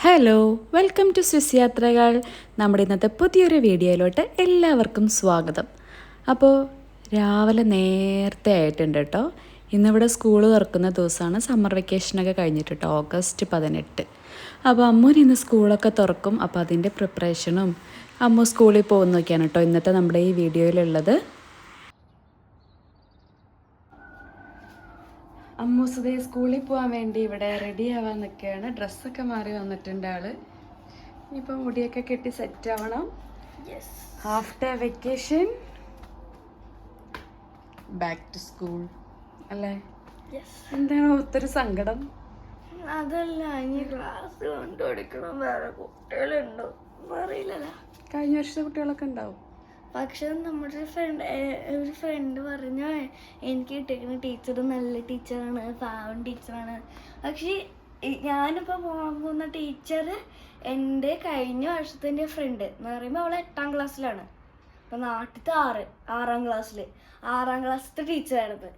Hello, welcome to Swiss യാത്രകൾ. നമ്മുടെ ഇന്നത്തെ പുതിയൊരു വീഡിയോയിലോട്ട് എല്ലാവർക്കും സ്വാഗതം. അപ്പോൾ രാവിലെ നേരത്തെ ആയിട്ടുണ്ട് കേട്ടോ. ഇന്നിവിടെ സ്കൂൾ തുറക്കുന്ന ദിവസമാണ്. സമ്മർ വെക്കേഷനൊക്കെ കഴിഞ്ഞിട്ട് കേട്ടോ, August 18. അപ്പോൾ അമ്മൂന് ഇന്ന് സ്കൂളൊക്കെ തുറക്കും. അപ്പോൾ അതിൻ്റെ പ്രിപ്പറേഷനും അമ്മു സ്കൂളിൽ പോകുന്നൊക്കെയാണ് കേട്ടോ ഇന്നത്തെ നമ്മുടെ ഈ വീഡിയോയിലുള്ളത്. അമ്മൂസുദേ സ്കൂളിൽ പോകാൻ വേണ്ടി ഇവിടെ റെഡി ആവാൻ നിൽക്കുകയാണ്. ഡ്രസ്സൊക്കെ മാറി വന്നിട്ടുണ്ട് ആള്. ഇനിയിപ്പോൾ മുടിയൊക്കെ കെട്ടി സെറ്റ് ആവണം. After vacation back to school അല്ലേ? എന്താണ് ഒത്തിരി സങ്കടം? അതല്ല, ഇനി ക്ലാസ് കൊണ്ടുകൊടുക്കണം. വേറെ കുട്ടികളുണ്ടോ അറിയില്ലല്ലോ. കഴിഞ്ഞ വർഷത്തെ കുട്ടികളൊക്കെ ഉണ്ടാവും. പക്ഷെ നമ്മുടെ ഒരു ഫ്രണ്ട് പറഞ്ഞ എനിക്ക് കിട്ടിയിരിക്കുന്ന ടീച്ചർ നല്ല ടീച്ചറാണ്, പാവൻ ടീച്ചറാണ്. പക്ഷെ ഞാനിപ്പോൾ പോകാൻ പോകുന്ന ടീച്ചർ എൻ്റെ കഴിഞ്ഞ വർഷത്തെ ഫ്രണ്ട് എന്ന് പറയുമ്പോൾ അവൾ 8ാം ക്ലാസ്സിലാണ്. അപ്പോൾ നാട്ടിലത്തെ 6ാം ക്ലാസ്സിലത്തെ ടീച്ചറായിരുന്നു.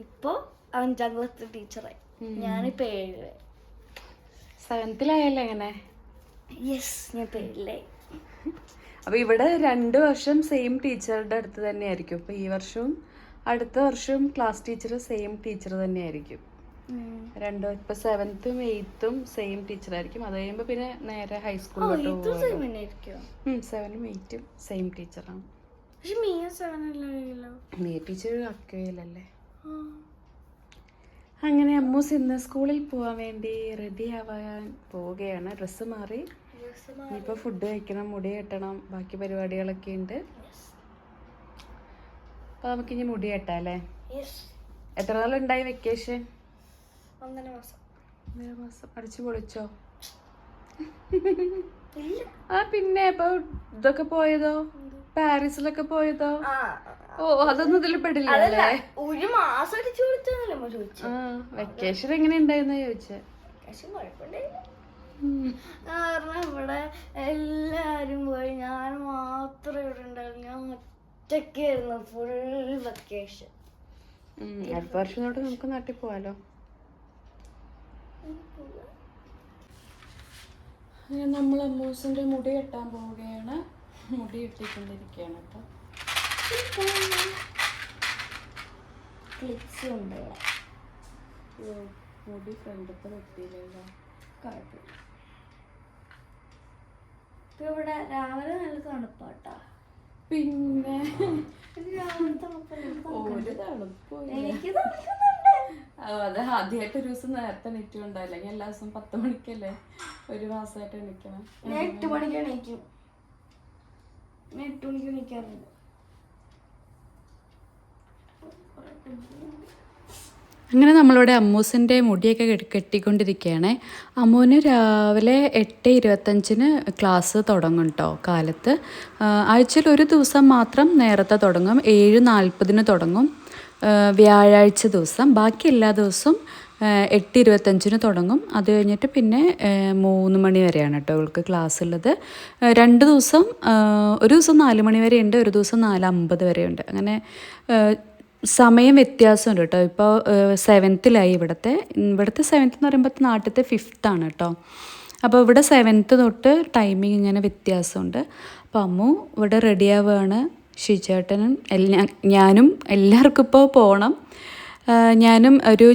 ഇപ്പോൾ 5ാം ക്ലാസ്സിലെ ടീച്ചറായി. ഞാനിപ്പോൾ 7 7th എങ്ങനെ? യെസ്, ഞാൻ 7ായി. അപ്പോൾ ഇവിടെ 2 വർഷം സെയിം ടീച്ചറുടെ അടുത്ത് തന്നെയായിരിക്കും. അപ്പോൾ ഈ വർഷവും അടുത്ത വർഷവും ക്ലാസ് ടീച്ചർ സെയിം ടീച്ചർ തന്നെയായിരിക്കും. ഇപ്പോൾ 7th 8th സെയിം ടീച്ചറായിരിക്കും. അത് കഴിയുമ്പോൾ പിന്നെ നേരെ ഹൈസ്കൂളിലോട്ട് പോകും. 7ഉം 8ഉം സെയിം ടീച്ചറാണ്. നീ ടീച്ചർ അക്കയിലല്ലേ? അങ്ങനെ അമ്മൂസ് ഇന്ന് സ്കൂളിൽ പോകാൻ വേണ്ടി റെഡി ആവാൻ പോവുകയാണ്. ഡ്രസ്സ് മാറി ഇനിയിപ്പോൾ ഫുഡ് കഴിക്കണം, മുടി കെട്ടണം, ബാക്കി പരിപാടികളൊക്കെ ഉണ്ട്. അപ്പോൾ നമുക്കിനി മുടി കെട്ടാം അല്ലേ? എത്ര നാളുണ്ടായി വെക്കേഷൻ? 1.5 മാസം. അടിച്ചു പൊളിച്ചോ? പിന്നെ ഇപ്പൊ ഇതൊക്കെ പോയതോ? പാരീസിലൊക്കെ പോയതോ? ഓ, അതൊന്നും ഇതിൽ പെടില്ലേ? ഒരു മാസം വെക്കേഷൻ എങ്ങനെ ഉണ്ടായിരുന്ന ചോദിച്ചേ. കാരണം ഇവിടെ എല്ലാരും പോയി, ഞാൻ മാത്രം ഇവിടെ ഉണ്ടായിരുന്നു. ഞാൻ ഒറ്റയ്ക്കായിരുന്നു ഫുൾ വെക്കേഷൻ. അടുത്ത വർഷം തൊട്ട് നമുക്ക് നാട്ടിൽ പോവാലോ. അങ്ങനെ നമ്മൾ അമ്മൂസിന്റെ മുടി കെട്ടാൻ പോവുകയാണ്. മുടി കെട്ടിക്കൊണ്ടിരിക്കുകയാണ് കേട്ടോ. ക്ലിപ്സ് ഉണ്ട് മുടി ഫ്രണ്ടത്തെ വെട്ടിയില്ലല്ലോ. കുഴപ്പമില്ല. ഇപ്പൊ ഇവിടെ രാവിലെ നല്ല തണുപ്പാട്ടാ. പിന്നെ രാവിലെ തണുപ്പല്ല, ഒരു തണുപ്പും എനിക്ക് തണുക്കുന്നുണ്ട്. അത് ആദ്യമായിട്ട് ഒരു ദിവസം നേരത്തെ എണീറ്റുണ്ടോ? അല്ലെങ്കിൽ എല്ലാ ദിവസവും 10 മണിക്കല്ലേ? ഒരു മാസമായിട്ട് എണീക്കണം. ഞാൻ 8 മണിക്ക് എണീക്കും. 8 മണിക്ക് എണീക്കാറുണ്ട്. അങ്ങനെ നമ്മളിവിടെ അമ്മൂസിൻ്റെ മുടിയൊക്കെ കെട്ടിക്കൊണ്ടിരിക്കുകയാണ്. അമ്മൂന് രാവിലെ 8:25 ക്ലാസ് തുടങ്ങും കേട്ടോ കാലത്ത്. ആഴ്ചയിൽ ഒരു ദിവസം മാത്രം നേരത്തെ തുടങ്ങും. 7:40 തുടങ്ങും വ്യാഴാഴ്ച ദിവസം. ബാക്കി എല്ലാ ദിവസവും 8:25 തുടങ്ങും. അത് കഴിഞ്ഞിട്ട് പിന്നെ 3 മണി വരെയാണ് കേട്ടോ അവൾക്ക് ക്ലാസ് ഉള്ളത്. 2 ദിവസം, ഒരു ദിവസം 4 മണി വരെ ഉണ്ട്, ഒരു ദിവസം 4:50 വരെ ഉണ്ട്. അങ്ങനെ സമയം വ്യത്യാസമുണ്ട് കേട്ടോ. ഇപ്പോൾ 7th ഇവിടുത്തെ 7th എന്ന് പറയുമ്പോൾ നാട്ടിലത്തെ 5th ആണ് കേട്ടോ. അപ്പോൾ ഇവിടെ 7th തൊട്ട് ടൈമിങ് ഇങ്ങനെ വ്യത്യാസമുണ്ട്. അപ്പോൾ അമ്മു ഇവിടെ റെഡി ആവുകയാണ്. ഷിജേട്ടനും ഞാനും എല്ലാവർക്കും ഇപ്പോൾ പോകണം. ഞാനും ഒരു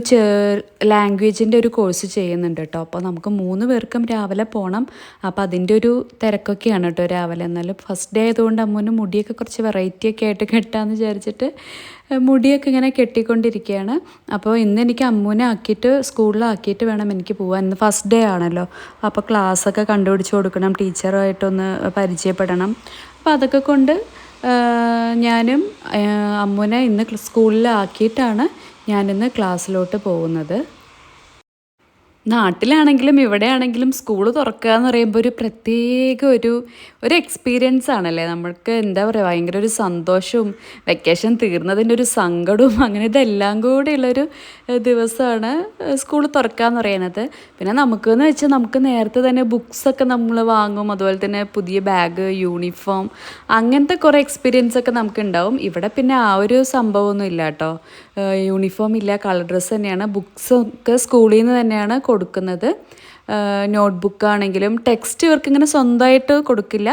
ലാംഗ്വേജിൻ്റെ ഒരു കോഴ്സ് ചെയ്യുന്നുണ്ട് കേട്ടോ. അപ്പോൾ നമുക്ക് 3 പേർക്കും രാവിലെ പോകണം. അപ്പോൾ അതിൻ്റെ ഒരു തിരക്കൊക്കെയാണ് കേട്ടോ രാവിലെ. എന്നാലും ഫസ്റ്റ് ഡേ ആയതുകൊണ്ട് അമ്മൂന് മുടിയൊക്കെ കുറച്ച് വെറൈറ്റി ഒക്കെ ആയിട്ട് കെട്ടാമെന്ന് വിചാരിച്ചിട്ട് മുടിയൊക്കെ ഇങ്ങനെ കെട്ടിക്കൊണ്ടിരിക്കുകയാണ്. അപ്പോൾ ഇന്ന് എനിക്ക് അമ്മൂനെ ആക്കിയിട്ട് സ്കൂളിലാക്കിയിട്ട് വേണം എനിക്ക് പോകാൻ. ഇന്ന് ഫസ്റ്റ് ഡേ ആണല്ലോ. അപ്പോൾ ക്ലാസ്സൊക്കെ കണ്ടുപിടിച്ച് കൊടുക്കണം, ടീച്ചറുമായിട്ടൊന്ന് പരിചയപ്പെടണം. അപ്പോൾ അതൊക്കെ കൊണ്ട് ഞാനും അമ്മൂനെ ഇന്ന് സ്കൂളിലാക്കിയിട്ടാണ് ഞാനിന്ന് ക്ലാസ്സിലോട്ട് പോകുന്നത്. നാട്ടിലാണെങ്കിലും ഇവിടെ ആണെങ്കിലും സ്കൂൾ തുറക്കുക എന്ന് പറയുമ്പോൾ ഒരു പ്രത്യേക ഒരു എക്സ്പീരിയൻസ് ആണല്ലേ. നമ്മൾക്ക് എന്താ പറയുക, ഭയങ്കര ഒരു സന്തോഷവും വെക്കേഷൻ തീർന്നതിൻ്റെ ഒരു സങ്കടവും അങ്ങനെ ഇതെല്ലാം കൂടെയുള്ളൊരു ദിവസമാണ് സ്കൂൾ തുറക്കുക എന്ന് പറയുന്നത്. പിന്നെ നമുക്കെന്ന് വെച്ചാൽ നമുക്ക് നേരത്തെ തന്നെ ബുക്സൊക്കെ നമ്മൾ വാങ്ങും. അതുപോലെ തന്നെ പുതിയ ബാഗ്, യൂണിഫോം, അങ്ങനത്തെ കുറേ എക്സ്പീരിയൻസ് ഒക്കെ നമുക്കുണ്ടാവും. ഇവിടെ പിന്നെ ആ ഒരു സംഭവമൊന്നും ഇല്ല കേട്ടോ. യൂണിഫോം ഇല്ല, കളർ ഡ്രസ്സ് തന്നെയാണ്. ബുക്സൊക്കെ സ്കൂളിൽ നിന്ന് തന്നെയാണ് കൊടുക്കുന്നത്. നോട്ട്ബുക്കാണെങ്കിലും ടെക്സ്റ്റ് ഇവർക്ക് ഇങ്ങനെ സ്വന്തമായിട്ട് കൊടുക്കില്ല.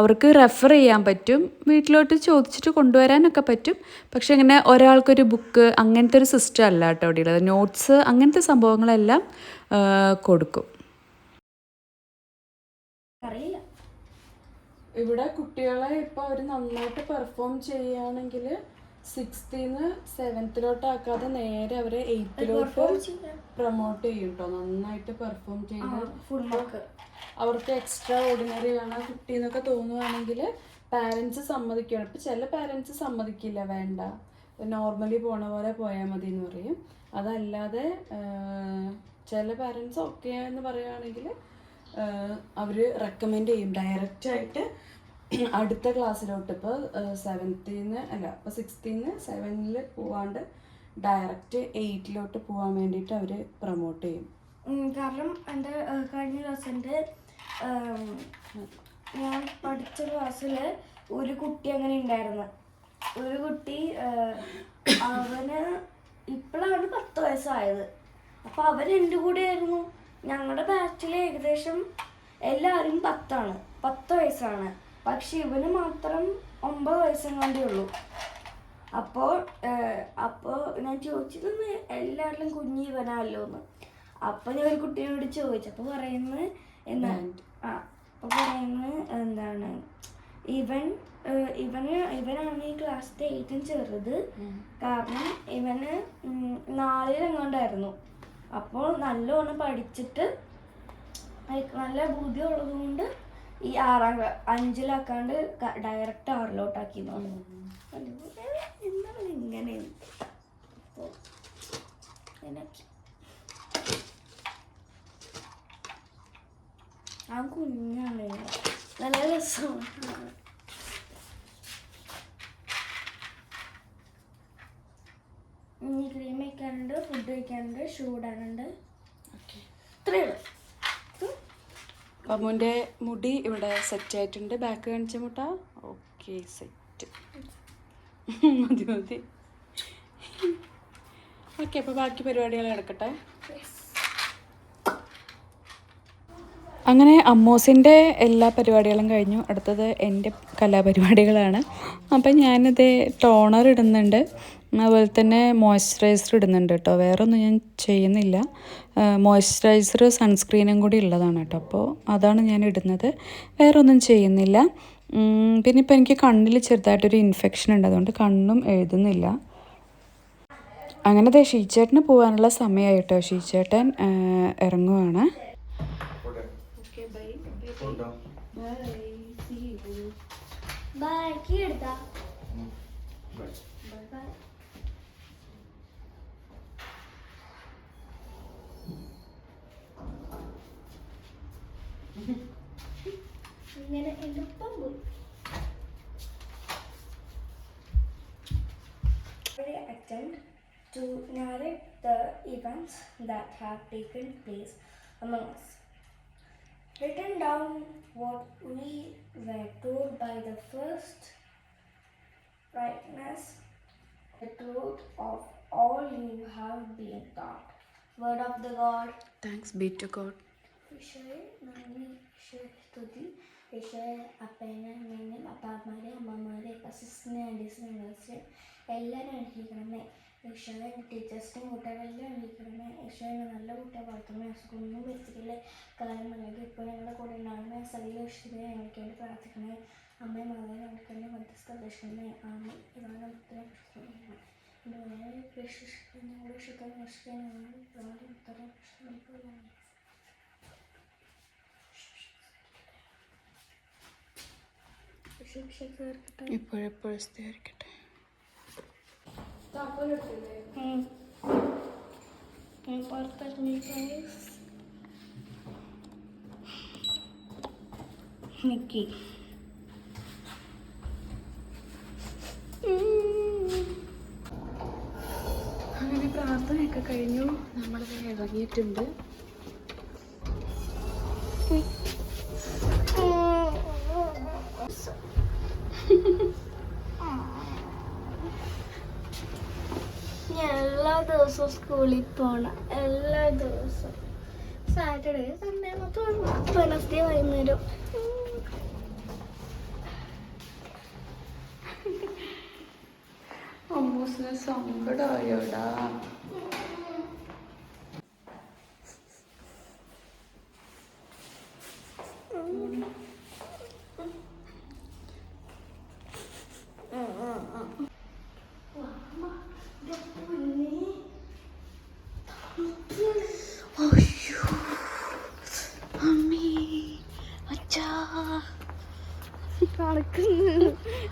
അവർക്ക് റെഫർ ചെയ്യാൻ പറ്റും, വീട്ടിലോട്ട് ചോദിച്ചിട്ട് കൊണ്ടുവരാനൊക്കെ പറ്റും. പക്ഷെ ഇങ്ങനെ ഒരാൾക്കൊരു ബുക്ക് അങ്ങനത്തെ ഒരു സിസ്റ്റം അല്ല കേട്ടോ ഇവിടെ ഉള്ളത്. നോട്ട്സ് അങ്ങനത്തെ സംഭവങ്ങളെല്ലാം കൊടുക്കും. ഇവിടെ കുട്ടികളെ ഇപ്പോൾ അവർ നന്നായിട്ട് പെർഫോം ചെയ്യുകയാണെങ്കിൽ 6th നിന്ന് 7th ആക്കാതെ നേരെ അവരെ 8th പ്രൊമോട്ട് ചെയ്യും കേട്ടോ. നന്നായിട്ട് പെർഫോം ചെയ്ത് അവർക്ക് എക്സ്ട്രാ ഓർഡിനറി ആണ് കുട്ടി എന്നൊക്കെ തോന്നുവാണെങ്കിൽ പാരൻസ് സമ്മതിക്കണം. ഇപ്പം ചില പാരൻസ് സമ്മതിക്കില്ല, വേണ്ട നോർമലി പോണ പോലെ പോയാൽ മതി എന്ന് പറയും. അതല്ലാതെ ചില പാരൻസ് ഓക്കെ എന്ന് പറയുകയാണെങ്കിൽ അവർ റെക്കമെൻഡ് ചെയ്യും ഡയറക്റ്റായിട്ട് അടുത്ത ക്ലാസ്സിലോട്ട്. ഇപ്പോൾ 7th നിന്ന് അല്ല, ഇപ്പോൾ 6th നിന്ന് 7th പോവാണ്ട് ഡയറക്റ്റ് 8th പോകാൻ വേണ്ടിയിട്ട് അവർ പ്രൊമോട്ട് ചെയ്യും. കാരണം എൻ്റെ കഴിഞ്ഞ ക്ലാസ്സിൻ്റെ ഞാൻ പഠിച്ച ക്ലാസ്സിൽ ഒരു കുട്ടി അങ്ങനെ ഉണ്ടായിരുന്നു. ഒരു കുട്ടി അവന് ഇപ്പോഴാണ് 10 വയസ്സായത്. അപ്പോൾ അവൻ എൻ്റെ കൂടെ ആയിരുന്നു. ഞങ്ങളുടെ ബാച്ചിൽ ഏകദേശം എല്ലാവരും 10 വയസ്സാണ്. പക്ഷെ ഇവന് മാത്രം 9 വയസ്സെങ്ങാണ്ടേ ഉള്ളൂ. അപ്പോൾ ഞാൻ ചോദിച്ചത് എല്ലാവരിലും കുഞ്ഞ് ഇവനല്ലോ എന്ന്. അപ്പോൾ ഞാൻ ഒരു കുട്ടിയോട് ചോദിച്ചപ്പോൾ പറയുന്നത് എന്താണ് ഇവനാണ് ഈ ക്ലാസ്സിലെ ഏറ്റവും ചെറുത്. കാരണം ഇവന് 4-ലെങ്ങാണ്ടായിരുന്നു. അപ്പോൾ നല്ലോണം പഠിച്ചിട്ട് നല്ല ബുദ്ധി ഉള്ളത് കൊണ്ട് ഈ 5-ലാക്കാണ്ട് ഡയറക്റ്റ് 6-ലോട്ടാക്കി എന്താണ് ഇങ്ങനെ. ആ കുഞ്ഞാണ്, നല്ല രസമാണ്. ക്രീം വയ്ക്കാനുണ്ട്, ഫുഡ് വയ്ക്കാനുണ്ട്, ഷൂ ഇടാനുണ്ട്. ഇത്രയുള്ളൂ. അമ്മുവിൻ്റെ മുടി ഇവിടെ സെറ്റ് ആയിട്ടുണ്ട്. ബാക്ക് കാണിച്ച മുട്ട ഓക്കെ സെറ്റ് മതി. ഓക്കെ, അപ്പോൾ ബാക്കി പരിപാടികൾ നടക്കട്ടെ. അങ്ങനെ അമ്മൂസിൻ്റെ എല്ലാ പരിപാടികളും കഴിഞ്ഞു. അടുത്തത് എൻ്റെ കലാപരിപാടികളാണ്. അപ്പം ഞാനിത് ടോണർ ഇടുന്നുണ്ട്, അതുപോലെ തന്നെ മോയ്സ്ചറൈസർ ഇടുന്നുണ്ട് കേട്ടോ. വേറെ ഒന്നും ഞാൻ ചെയ്യുന്നില്ല. മോയ്സ്ചറൈസർ സൺസ്ക്രീനും കൂടി ഉള്ളതാണ് കേട്ടോ. അപ്പോൾ അതാണ് ഞാൻ ഇടുന്നത്, വേറെ ഒന്നും ചെയ്യുന്നില്ല. പിന്നെ ഇപ്പോൾ എനിക്ക് കണ്ണിൽ ചെറുതായിട്ടൊരു ഇൻഫെക്ഷൻ ഉണ്ട്, അതുകൊണ്ട് കണ്ണും എഴുതുന്നില്ല. അങ്ങനെ ഷീച്ചേട്ടന് പോകാനുള്ള സമയമായി കേട്ടോ. ഷീച്ചേട്ടൻ ഇറങ്ങുവാണ്. Attend to narrate the events that have taken place among us. Written down what we were told by the first brightness, the truth of all you have been taught. Word of the God. Thanks be to God. ഈശോയെ നന്ദി, ഈശോയെ സ്തുതി. ഈശോയെ അപ്പേനെ അമ്മേനെയും അപ്പാമാരെ അമ്മമാരെ assistant ആൻറ്റീസിനെ വിളിച്ച് എല്ലാവരും അനുഗ്രഹിക്കണമേ. ഈശോയെ ടീച്ചേഴ്സിനെയും കുട്ടികളെല്ലാം അനുഗ്രഹിക്കണമേ. ഈശോയെ നല്ല കുട്ടിയെ വളർത്തണമേ. അസുഖമൊന്നും വരുത്തിക്കില്ലേ. കാലമല്ലെങ്കിൽ ഇപ്പോൾ ഞങ്ങളുടെ കൂടെ ഉണ്ടാകണമേ. സകല വിശുദ്ധയെ ഞങ്ങൾക്ക് വേണ്ടി പ്രാർത്ഥിക്കണമേ. അമ്മയെ മകളെ ഞങ്ങൾക്ക് വേണ്ടി മധ്യസ്ഥ അപേക്ഷിക്കണമേ. ആമേൻ. ഇതാണ് ഉത്തരം ഞങ്ങളുടെ ശുദ്ധം നശിക്കാനാണ് ഉത്തരം ഇപ്പോഴെപ്പോഴും സ്ഥിരീകരിക്കട്ടെ. മിക്കി അങ്ങനെ പ്രാർത്ഥനയൊക്കെ കഴിഞ്ഞു, നമ്മളിത് ഇറങ്ങിയിട്ടുണ്ട്. എല്ലാ ദിവസവും സ്കൂളിൽ പോണം. എല്ലാ ദിവസവും സാറ്റർഡേ സൺഡേ മാത്രം, വെനസ്ഡേ വൈകുന്നേരം. അമ്മൂസിന് സങ്കടമായോടാ.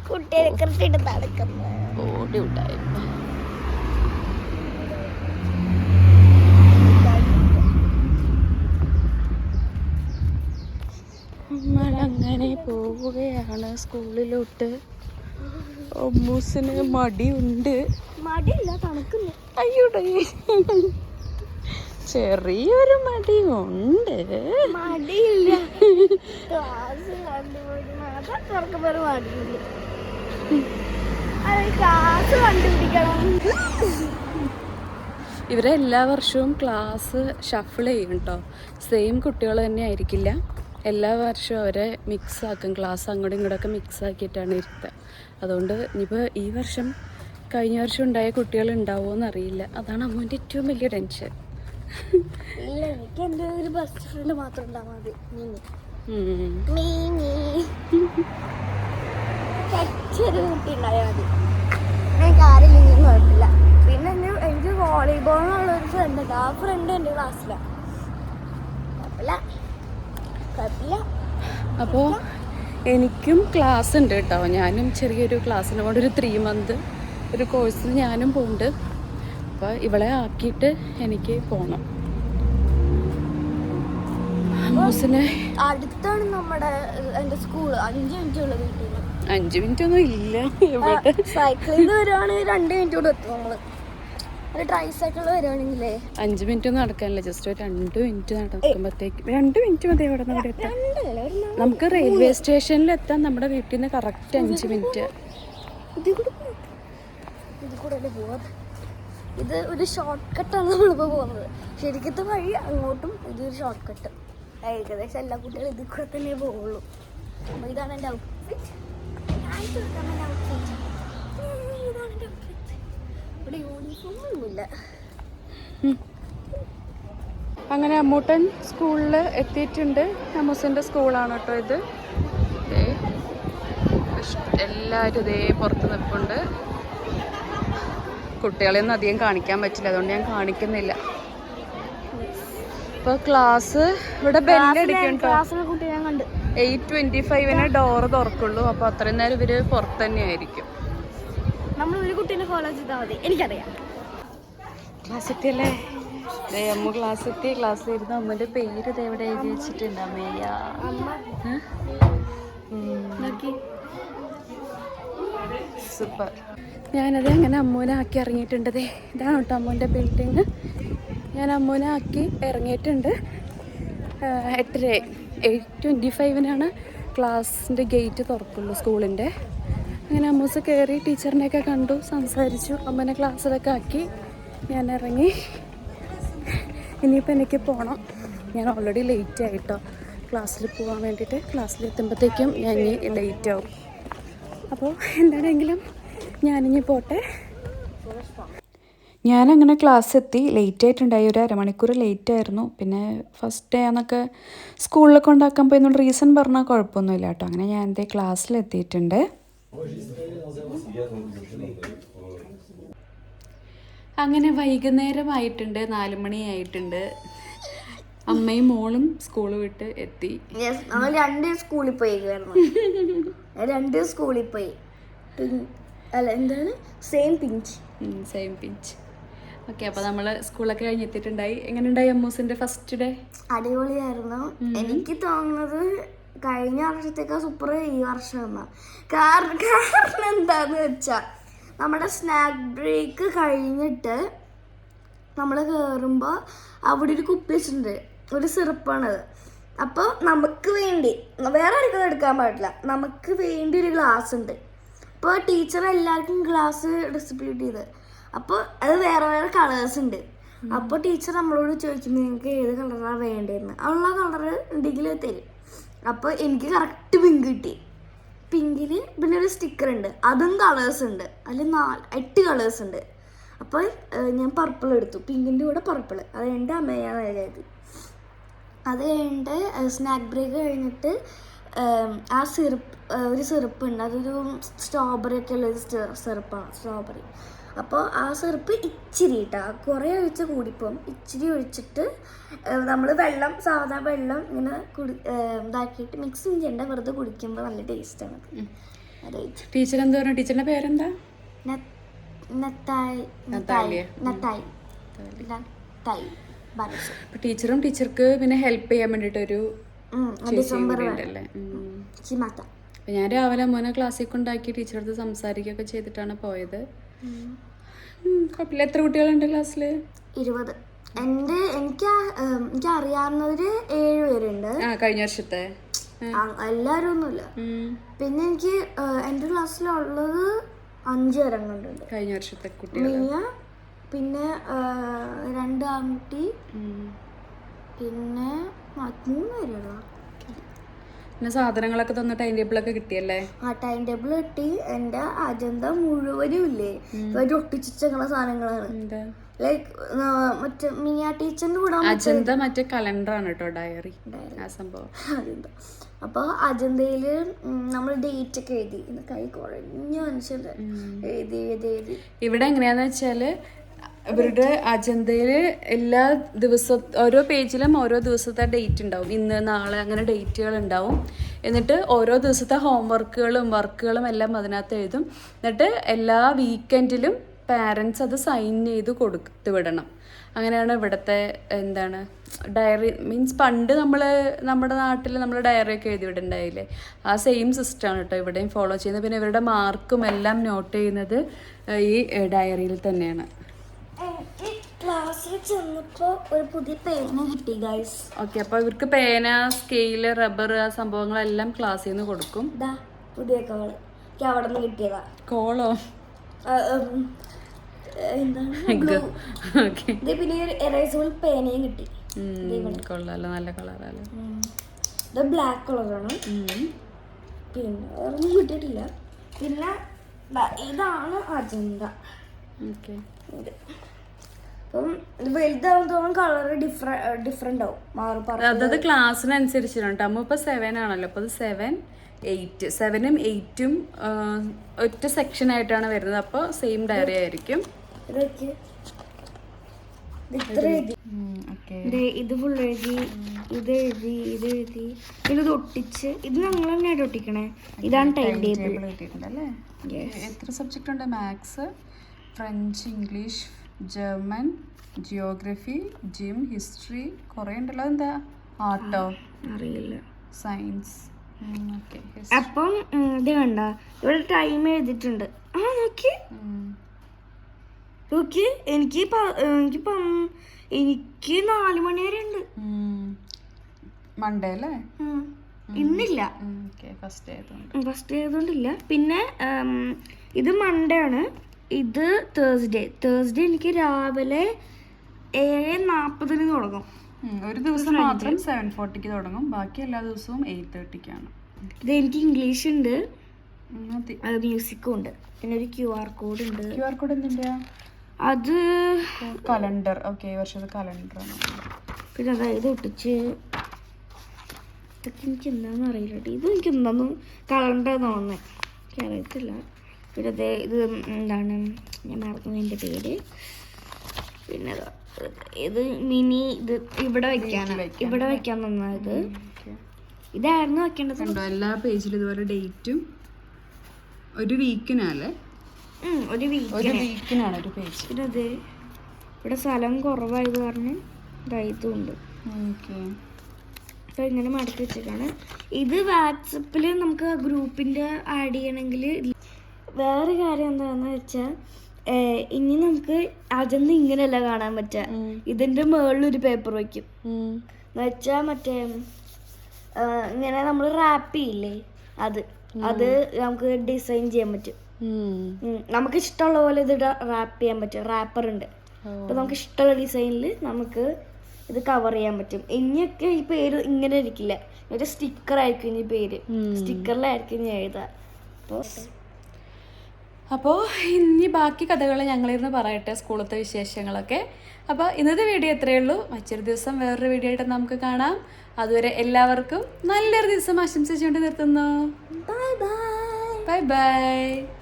കുട്ടികളെ കൃത്യമായിട്ട് നടക്കുന്നു. ഓടി ഉണ്ടായി. നമ്മളങ്ങനെ പോവുകയാണ് സ്കൂളിലോട്ട്. അമ്മൂസിന് മടിയുണ്ട്. മടിയില്ല, തണുക്കുന്നു. അയ്യോടെ, ചെറിയൊരു മടിയുണ്ട്. മടിയില്ല, ക്ലാസ് കണ്ടുപിടിക്കണം. മടിയില്ല, ക്ലാസ് കണ്ടുപിടിക്കണം. ഇവരെ എല്ലാ വർഷവും ക്ലാസ് ഷഫിൾ ചെയ്യും കേട്ടോ. സെയിം കുട്ടികൾ തന്നെ ആയിരിക്കില്ല. എല്ലാ വർഷവും അവരെ മിക്സ് ആക്കും. ക്ലാസ് അങ്ങോട്ടും ഇങ്ങോട്ടൊക്കെ മിക്സ് ആക്കിയിട്ടാണ് ഇരുത്തുക. അതുകൊണ്ട് ഇനിയിപ്പോൾ ഈ വർഷം കഴിഞ്ഞ വർഷം ഉണ്ടായ കുട്ടികൾ ഉണ്ടാവുമോ എന്നറിയില്ല. അതാണ് അമ്മൂൻ്റെ ഏറ്റവും വലിയ ടെൻഷൻ. ഇല്ല, എനിക്ക് എൻ്റെ ഒരു ബെസ്റ്റ് ഫ്രണ്ട് മാത്രം ഉണ്ടാവാൻ മതി. ഒരു കുട്ടി ഉണ്ടായാൽ മതി. എനിക്ക് ആരില്ലെങ്കിലും കുഴപ്പമില്ല. പിന്നെ എനിക്ക് വോളിബോളിനുള്ള ഒരു ഫ്രണ്ട് ഉണ്ട്. ആ ഫ്രണ്ട് എൻ്റെ ക്ലാസ്സിലാണ്. കുഴപ്പമില്ല. അപ്പോൾ എനിക്കും ക്ലാസ് ഉണ്ട് കേട്ടോ. ഞാനും ചെറിയൊരു ക്ലാസ്സിന് കൊണ്ട് ഒരു 3 month ഒരു കോഴ്സിന് ഞാനും പോകുന്നുണ്ട്. അപ്പോൾ ഇവളെ ആക്കിയിട്ട് എനിക്ക് പോകണം. അമ്മൂസിനെ അടുത്താണ് നമ്മുടെ എൻ്റെ സ്കൂൾ. 5 മിനിറ്റ് ഉള്ളത് വീട്ടിൽ. 5 minute ഒന്നും ഇല്ല ഇവിടെ. സൈക്കിളിൽ വരുവാണെങ്കിൽ 2 minute കൂടെ എത്തും. നമ്മള് ഒരു ട്രൈ സൈക്കിളിൽ വരുവാണെങ്കിലേ 5 minute ഒന്നും നടക്കാനില്ല. ജസ്റ്റ് ഒരു 2 minute നടക്കുമ്പോഴത്തേക്ക് 2 minute മതി അവിടെ നിന്ന് ഇവിടെ എത്താൻ. നമുക്ക് റെയിൽവേ സ്റ്റേഷനിൽ എത്താൻ നമ്മുടെ വീട്ടിൽ നിന്ന് കറക്റ്റ് 5 minute. ഇത് കൂടെ പോവാം. ഇത് ഒരു ഷോർട്ട് കട്ടാണ് നമ്മളിപ്പോൾ പോകുന്നത്. ശരിക്കത്തെ വഴി അങ്ങോട്ടും ഇതൊരു ഷോർട്ട് കട്ട്. ഏകദേശം എല്ലാ കുട്ടികളും ഇതിൽ കൂടെ തന്നെ പോവുള്ളൂ. അപ്പോൾ ഇതാണ് എൻ്റെ ഔട്ട്ഫിറ്റ്. ഇവിടെ യൂണിഫോം ഒന്നുമില്ല. അങ്ങനെ അമ്മൂട്ടൻ സ്കൂളിൽ എത്തിയിട്ടുണ്ട്. അമ്മൂസിൻ്റെ സ്കൂളാണ് കേട്ടോ ഇത്. എല്ലാവരും ഇതേ പുറത്ത് നിൽപ്പുണ്ട്. കുട്ടികളെയൊന്നും അധികം കാണിക്കാൻ പറ്റില്ല, അതുകൊണ്ട് ഞാൻ കാണിക്കുന്നില്ല. ഇപ്പോൾ ക്ലാസ് ഇവിടെ ബെല്ലടിക്കും കേട്ടോ. 8:25 ഡോറ് തുറക്കുള്ളൂ. അപ്പോൾ അത്രയും നേരം ഇവർ പുറത്ത് തന്നെ ആയിരിക്കും. നമ്മൾ ഒരു കുട്ടീനെ ഫോളോ ചെയ്താൽ മതി. എനിക്കറിയാം. ക്ലാസ് എത്തിയല്ലേ? അമ്മ ക്ലാസ് എത്തി. ക്ലാസ്സിൽ ഇരുന്ന് അമ്മൻ്റെ പേര് ഇത് എവിടെ എഴുതി വെച്ചിട്ടുണ്ട്? അമ്മയ്യ. സൂപ്പർ. ഞാനത് അങ്ങനെ അമ്മൂനെ ആക്കി ഇറങ്ങിയിട്ടുണ്ട്. ഇതാണ് കേട്ടോ അമ്മൂൻ്റെ ബിൽഡിങ്. ഞാൻ അമ്മൂനെ ആക്കി ഇറങ്ങിയിട്ടുണ്ട്. 8:25 ക്ലാസ്സിൻ്റെ ഗേറ്റ് തുറക്കുള്ളൂ സ്കൂളിൻ്റെ. അങ്ങനെ അമ്മൂസ് കയറി ടീച്ചറിനെയൊക്കെ കണ്ടു, സംസാരിച്ചു, അമ്മേനെ ക്ലാസ്സിലൊക്കെ ആക്കി ഞാൻ ഇറങ്ങി. ഇനിയിപ്പോൾ എനിക്ക് പോകണം. ഞാൻ ഓൾറെഡി ലേറ്റ് ആയിട്ടോ ക്ലാസ്സിൽ പോകാൻ വേണ്ടിയിട്ട്. ക്ലാസ്സിലെത്തുമ്പോഴത്തേക്കും ഞാൻ ഇനി ലേറ്റ് ആവും. അപ്പോൾ എന്താണെങ്കിലും ഞാനിനി പോട്ടെ. ഞാനങ്ങനെ ക്ലാസ് എത്തി. ലേറ്റ് ആയിട്ടുണ്ടായി, ഒരു അരമണിക്കൂർ ലേറ്റ് ആയിരുന്നു. പിന്നെ ഫസ്റ്റ് ഡേ എന്നൊക്കെ സ്കൂളിൽ കൊണ്ടാക്കാൻ പോയെന്നുള്ള റീസൺ പറഞ്ഞാൽ കുഴപ്പമൊന്നുമില്ല കേട്ടോ. അങ്ങനെ ഞാൻ എൻ്റെ ക്ലാസ്സിലെത്തിയിട്ടുണ്ട്. അങ്ങനെ വൈകുന്നേരമായിട്ടുണ്ട്, 4 മണിയായിട്ടുണ്ട്. അമ്മയും മോളും സ്കൂൾ വിട്ട് എത്തി. നമ്മൾ 2 സ്കൂളിൽ പോയി. 2 സ്കൂളിൽ പോയി. അല്ല, എന്താണ് സെയിം പിഞ്ച്. ഓക്കെ, അപ്പോൾ നമ്മൾ സ്കൂളൊക്കെ കഴിഞ്ഞെത്തിയിട്ടുണ്ടായി. എങ്ങനെ ഉണ്ടായി അമ്മൂസിൻ്റെ ഫസ്റ്റ് ഡേ? അടിപൊളിയായിരുന്നു. എനിക്ക് തോന്നുന്നത് കഴിഞ്ഞ വർഷത്തേക്കാൾ സൂപ്പർ ഈ വർഷം എന്നാ. കാരണം എന്താന്ന് വെച്ചാൽ നമ്മുടെ സ്നാക്ക് ബ്രേക്ക് കഴിഞ്ഞിട്ട് നമ്മൾ കയറുമ്പോൾ അവിടെ ഒരു കുപ്പി വെച്ചിട്ടുണ്ട്. ഒരു സിറപ്പാണത്. അപ്പോൾ നമുക്ക് വേണ്ടി, വേറെ ആർക്കും എടുക്കാൻ പാടില്ല, നമുക്ക് വേണ്ടി ഒരു ഗ്ലാസ് ഉണ്ട്. അപ്പോൾ ടീച്ചർ എല്ലാവർക്കും ഗ്ലാസ് ഡിസ്ട്രിബ്യൂട്ട് ചെയ്ത്. അപ്പോൾ അത് വേറെ വേറെ കളേഴ്സ് ഉണ്ട്. അപ്പോൾ ടീച്ചർ നമ്മളോട് ചോദിക്കും നിങ്ങൾക്ക് ഏത് കളറാണ് വേണ്ടതെന്ന്. ഉള്ള കളറ് ഉണ്ടെങ്കിൽ തരും. അപ്പോൾ എനിക്ക് കറക്റ്റ് പിങ്ക് കിട്ടി. പിങ്കിൽ പിന്നെ ഒരു സ്റ്റിക്കർ ഉണ്ട്, അതും കളേഴ്സ് ഉണ്ട്, അതിൽ 8 കളേഴ്സ് ഉണ്ട്. അപ്പോൾ ഞാൻ പർപ്പിൾ എടുത്തു, പിങ്കിൻ്റെ കൂടെ പർപ്പിൾ. അത് എൻ്റെ അമ്മയാണ് എഴുതിയത്. അത് കഴിഞ്ഞിട്ട് സ്നാക്ക് ബ്രേക്ക് കഴിഞ്ഞിട്ട് ആ ഒരു സിറപ്പ് ഉണ്ട്, അതൊരു സ്ട്രോബെറി ഒക്കെ ഉള്ളൊരു സിറപ്പാണ്, സ്ട്രോബെറി. അപ്പോൾ ആ സിറപ്പ് ഇച്ചിരി ഇട്ടാ, കുറേ ഒഴിച്ച് കൂടിപ്പോവും. ഇച്ചിരി ഒഴിച്ചിട്ട് നമ്മൾ സാധാ വെള്ളം ഇങ്ങനെ ഇതാക്കിയിട്ട് മിക്സും ചെയ്യേണ്ട, വെറുതെ കുടിക്കുമ്പോൾ നല്ല ടേസ്റ്റാണ്. അത് ടീച്ചർ എന്താ പറയുക? ടീച്ചറിൻ്റെ പേരെന്താ? ടീച്ചറും ടീച്ചർക്ക് പിന്നെ ഹെൽപ്പ് ചെയ്യാൻ വേണ്ടിട്ടൊരു ഉണ്ടല്ലേ. അപ്പൊ ഞാൻ രാവിലെ മോനെ ക്ലാസ്സിൽ കൊണ്ടാക്കി ടീച്ചറടുത്ത് സംസാരിക്കുകയൊക്കെ ചെയ്തിട്ടാണ് പോയത്. കുഴപ്പമില്ല. എത്ര കുട്ടികളുണ്ട് ക്ലാസ്സിൽ? 20. എനിക്ക് അറിയാവുന്നവര് 7 പേരുണ്ട്. കഴിഞ്ഞ വർഷത്തെ എല്ലാരും ഒന്നുമില്ല. പിന്നെ എനിക്ക് എൻ്റെ ക്ലാസ്സിലുള്ളത് 5 പേരും കണ്ടുണ്ട്. കഴിഞ്ഞ വർഷത്തെ കുട്ടികൾ. പിന്നെ 2 ആൺകുട്ടി, പിന്നെ 3 പേരുള്ളൂ. പിന്നെ സാധനങ്ങളൊക്കെ തന്ന ടൈം ടേബിളൊക്കെ കിട്ടിയല്ലേ? ആ ടൈം ടേബിൾ കിട്ടി. എൻ്റെ അജന്ത മുഴുവനും ഇല്ലേ ഒട്ടിച്ചുള്ള സാധനങ്ങളാണ്. ലൈക്ക് മറ്റേ മിയ ടീച്ചറിന്റെ കൂടെ അജന്ത മറ്റേ കലണ്ടറാണ് കേട്ടോ, ഡയറി ആ സംഭവം. അപ്പോൾ അജന്തയില് നമ്മൾ ഡേറ്റ് ഒക്കെ എഴുതി, കൈ കുഴഞ്ഞ മനുഷ്യരുടെ എഴുതി. ഇവിടെ എങ്ങനെയാന്ന് വെച്ചാല് ഇവരുടെ അജന്തയിൽ എല്ലാ ദിവസവും ഓരോ പേജിലും ഓരോ ദിവസത്തെ ഡേറ്റ് ഉണ്ടാവും. ഇന്ന് നാളെ അങ്ങനെ ഡേറ്റുകൾ ഉണ്ടാവും. എന്നിട്ട് ഓരോ ദിവസത്തെ വർക്കുകളും എല്ലാം അതിനകത്ത് എഴുതും. എന്നിട്ട് എല്ലാ വീക്കെൻഡിലും പാരൻസ് അത് സൈൻ ചെയ്ത് കൊടുത്തു വിടണം. അങ്ങനെയാണ് ഇവിടുത്തെ ഡയറി മീൻസ് പണ്ട് നമ്മുടെ നാട്ടിൽ നമ്മൾ ഡയറി ഒക്കെ എഴുതി വിടണ്ടായില്ലേ, ആ സെയിം സിസ്റ്റമാണ് കേട്ടോ ഇവിടെയും ഫോളോ ചെയ്യുന്നത്. പിന്നെ ഇവരുടെ മാർക്കും എല്ലാം നോട്ട് ചെയ്യുന്നത് ഈ ഡയറിയിൽ തന്നെയാണ്. ക്ലാസ്സിൽ ചെന്നപ്പോൾ ഒരു പുതിയ പേന കിട്ടി ഗൈസ്. ഓക്കെ, അപ്പോൾ ഇവർക്ക് പേന, സ്കെയില്, റബ്ബർ ആ സംഭവങ്ങളെല്ലാം ക്ലാസ്സിൽ നിന്ന് കൊടുക്കും. പുതിയ കോള് അവിടെ നിന്ന് കിട്ടിയതാ. കോളോ? പിന്നെ എറേസബിൾ പേനയും കിട്ടി. കൊള്ളാലോ, നല്ല കളറാലോ. ഇത് ബ്ലാക്ക് കളറാണ്. പിന്നെ വേറൊന്നും കിട്ടിയിട്ടില്ല. പിന്നെ ഇതാണ് അജന്ത. ഓക്കെ, അപ്പം വലുതാവും തോന്നും കളർ ഡിഫറെന്റ് ആവും, മാറും. അതത് ക്ലാസ്സിനനുസരിച്ചിട്ടുണ്ട്. അമ്മ ഇപ്പൊ 7 ആണല്ലോ, അപ്പൊ അത് 7, 8, 7ഉം 8ഉം ഒറ്റ സെക്ഷൻ ആയിട്ടാണ് വരുന്നത്. അപ്പോൾ സെയിം ഡയറി ആയിരിക്കും. ഇത് ഫുൾ എഴുതി, ഇത് എഴുതി, പിന്നെ ഇത് ഒട്ടിച്ച്, ഇത് ഞങ്ങൾ തന്നെയായിട്ട് ഒട്ടിക്കണേ. ഇതാണ് ടൈം ടേബിൾ കിട്ടിയിട്ടുണ്ടല്ലേ. എത്ര സബ്ജക്റ്റ് ഉണ്ട്? Maths, French, English, German, geography, gym, history, കുറേ ഉണ്ടല്ലോ. എന്താ ആർട്ടോ? അറിയില്ല. സയൻസ്. അപ്പം ഇത് കണ്ട, ഇവിടെ ടൈം എഴുതിയിട്ടുണ്ട്. നോക്കി എനിക്ക് 4 മണി വരെ ഉണ്ട്. മൺഡേ അല്ലേ? ഇന്നില്ല, ഫസ്റ്റ് ആയതുകൊണ്ടില്ല. പിന്നെ ഇത് മൺഡേ ആണ്, ഇത് തേഴ്സ്ഡേ എനിക്ക് രാവിലെ 7:40 തുടങ്ങും. ഒരു ദിവസം മാത്രം 7:40 തുടങ്ങും, ബാക്കി എല്ലാ ദിവസവും 8:30. ഇത് എനിക്ക് ഇംഗ്ലീഷ് ഉണ്ട്, മ്യൂസിക്കും ഉണ്ട്, പിന്നെ ഒരു QR കോഡ് ഉണ്ട്. QR കോഡ് എന്തിൻ്റെ? അത് കലണ്ടർ. ഓക്കെ, ഈ വർഷത്തെ കലണ്ടറാണ്. പിന്നെ അതായത് ഒട്ടിച്ച് ഇതൊക്കെ എനിക്ക് എന്താണെന്ന് അറിയില്ല കേട്ടോ. ഇത് എനിക്ക് എന്താണെന്ന് കലണ്ടർ തോന്നുന്നത് എനിക്ക് അറിയത്തില്ല. പിന്നെ അതെ ഇത് എന്താണ്, ഞാൻ മറന്നു എൻ്റെ പേര്. പിന്നെ ഇത് മിനി, ഇത് ഇവിടെ വെക്കാൻ തന്നത്. ഇതായിരുന്നു വെക്കേണ്ടത്. എല്ലാ പേജിലും ഇതുപോലെ ഡേറ്റും ഒരു വീക്കിനല്ലേ? ഒരു വീക്കിനാണ് ഒരു പേജ്. പിന്നെ അതെ ഇവിടെ സ്ഥലം കുറവായത് കാരണം ഇതുണ്ട്. അപ്പോൾ ഇങ്ങനെ മടക്കി വെച്ചിട്ടാണ്. ഇത് വാട്സപ്പിൽ നമുക്ക് ഗ്രൂപ്പിൻ്റെ ആഡ് ചെയ്യണമെങ്കിൽ. വേറെ കാര്യം എന്താണെന്ന് വെച്ചാൽ ഇനി നമുക്ക് അജന്ത ഇങ്ങനെയല്ല കാണാൻ പറ്റുക. ഇതിൻ്റെ മുകളിലൊരു പേപ്പർ വയ്ക്കും എന്ന് വെച്ചാൽ മറ്റേ ഇങ്ങനെ നമ്മൾ റാപ്പ് ചെയ്യില്ലേ, അത് നമുക്ക് ഡിസൈൻ ചെയ്യാൻ പറ്റും. നമുക്ക് ഇഷ്ടമുള്ള പോലെ ഇത് റാപ്പ് ചെയ്യാൻ പറ്റും. റാപ്പർ ഉണ്ട്. അപ്പോൾ നമുക്ക് ഇഷ്ടമുള്ള ഡിസൈനിൽ നമുക്ക് ഇത് കവർ ചെയ്യാൻ പറ്റും. ഇനിയൊക്കെ ഈ പേര് ഇങ്ങനെ ഇരിക്കില്ല, ഒരു സ്റ്റിക്കർ ആയിരിക്കും ഈ പേര്, സ്റ്റിക്കറിലായിരിക്കും ഞാൻ എഴുതാം. അപ്പോൾ ഇനി ബാക്കി കഥകൾ ഞങ്ങളിരുന്ന് പറയട്ടെ, സ്കൂളത്തെ വിശേഷങ്ങളൊക്കെ. അപ്പോൾ ഇന്നത്തെ വീഡിയോ എത്രയേ ഉള്ളൂ. മറ്റൊരു ദിവസം വേറൊരു വീഡിയോ ആയിട്ട് നമുക്ക് കാണാം. അതുവരെ എല്ലാവർക്കും നല്ലൊരു ദിവസം ആശംസിച്ചുകൊണ്ട് നിർത്തുന്നു. Bye bye. Bye bye.